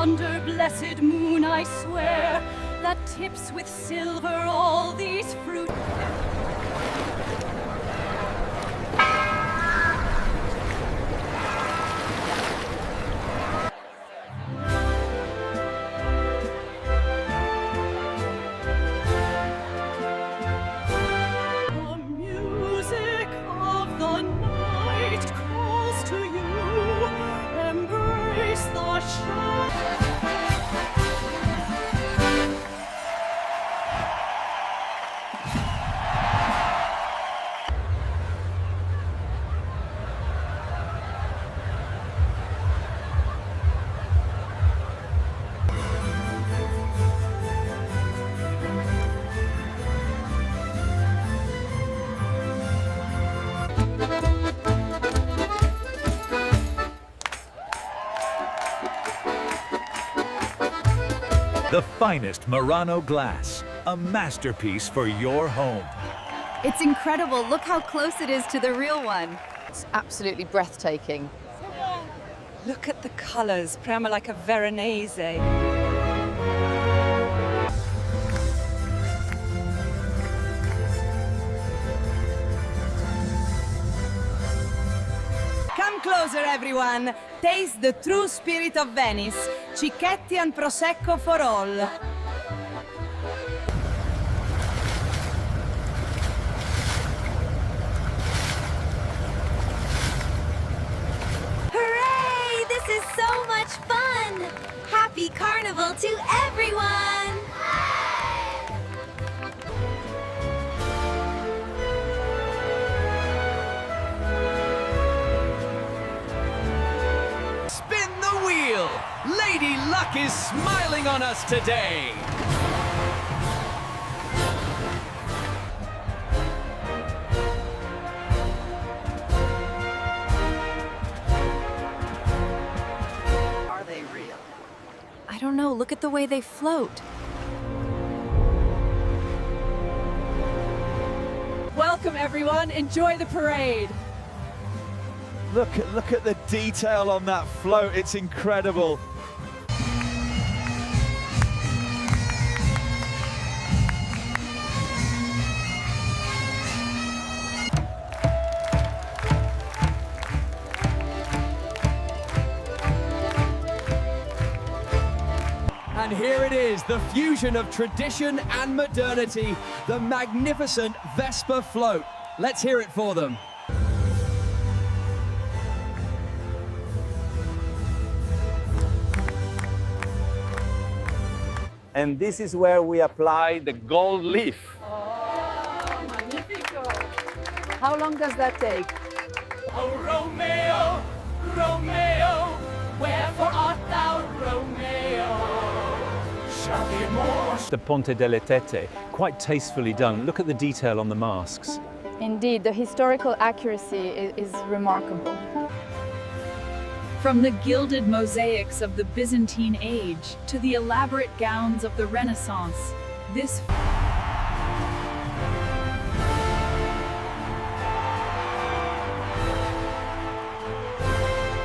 yonder blessed moon, I swear, that tips with silver all these fruit. The finest Murano glass, a masterpiece for your home. It's incredible. Look how close it is to the real one. It's absolutely breathtaking. Look at the colors, prima like a Veronese. Come closer, everyone. Taste the true spirit of Venice. Cicchetti and Prosecco for all. Hooray! This is so much fun! Happy Carnival to everyone! Spin the wheel! Lady Luck is smiling on us today! Are they real? I don't know. Look at the way they float. Welcome, everyone. Enjoy the parade. Look at the detail on that float. It's incredible. And here it is, the fusion of tradition and modernity, the magnificent Vespa float. Let's hear it for them. And this is where we apply the gold leaf. Oh, magnifico. How long does that take? Oh, Romeo, Romeo, wherefore art thou Romeo? The Ponte delle Tette, quite tastefully done. Look at the detail on the masks. Indeed, the historical accuracy is remarkable. From the gilded mosaics of the Byzantine age to the elaborate gowns of the Renaissance, this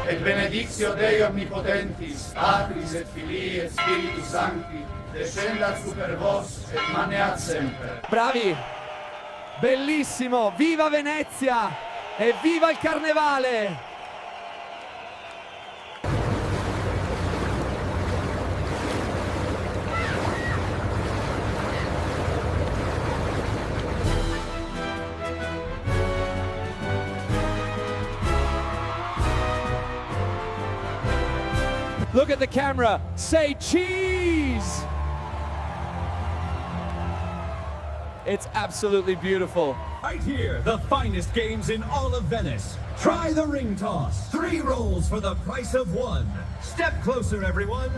Et benedictio Dei omnipotentis, Patris et Filii et Spiritus Sancti, descendat super vos et maneat semper. Bravi! Bellissimo! Viva Venezia! E viva il Carnevale! Look at the camera, say cheese! It's absolutely beautiful. Right here, the finest games in all of Venice. Try the ring toss. 3 rolls for the price of 1. Step closer, everyone.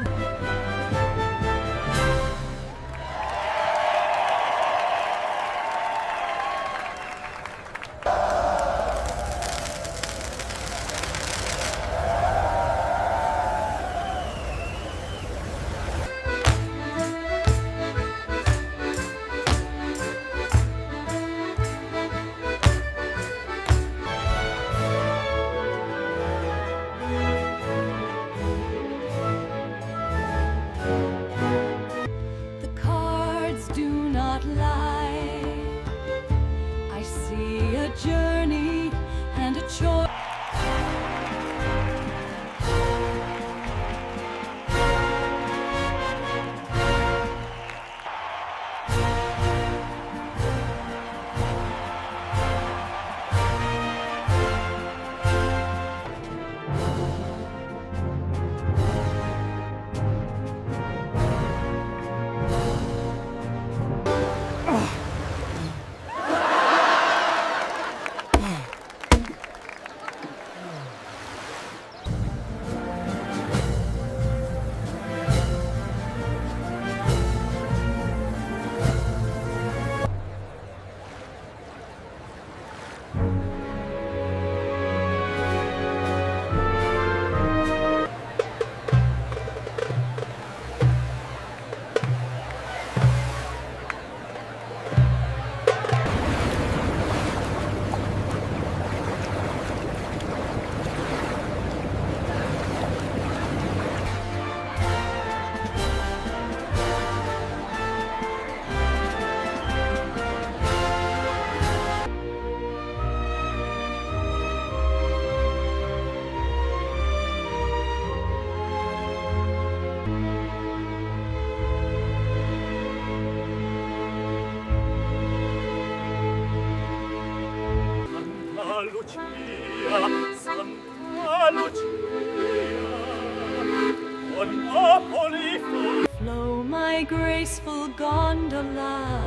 Flow my graceful gondola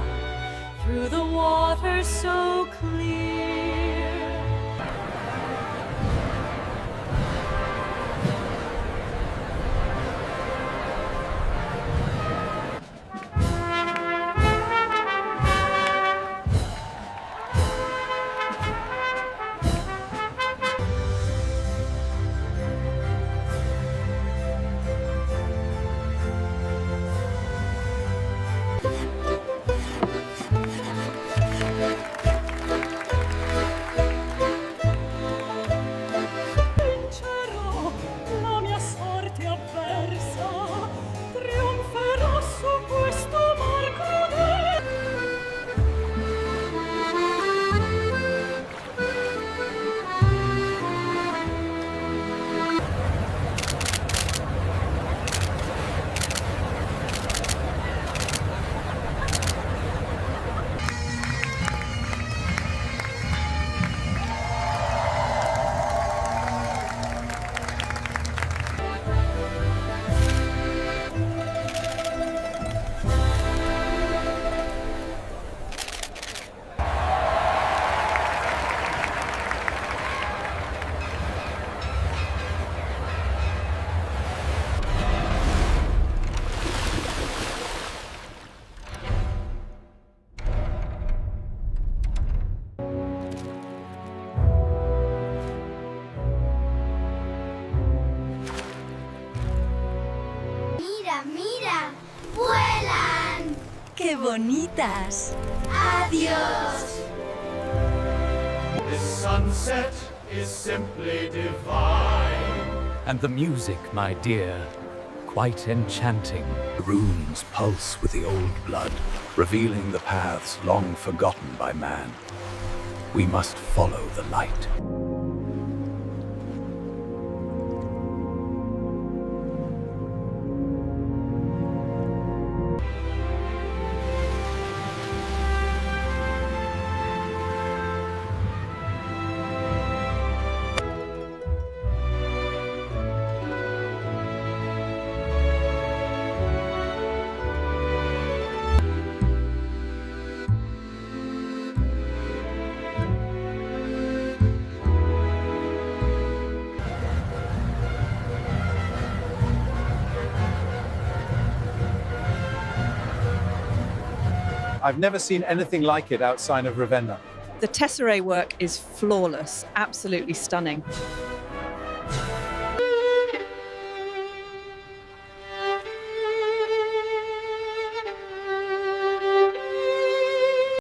through the water so clear. La mia sorte avversa trionferà su questo mar crudele. Mira, mira, vuelan. ¡Qué bonitas! Adiós. This sunset is simply divine. And the music, my dear, quite enchanting. The runes pulse with the old blood, revealing the paths long forgotten by man. We must follow the light. I've never seen anything like it outside of Ravenna. The tesserae work is flawless, absolutely stunning.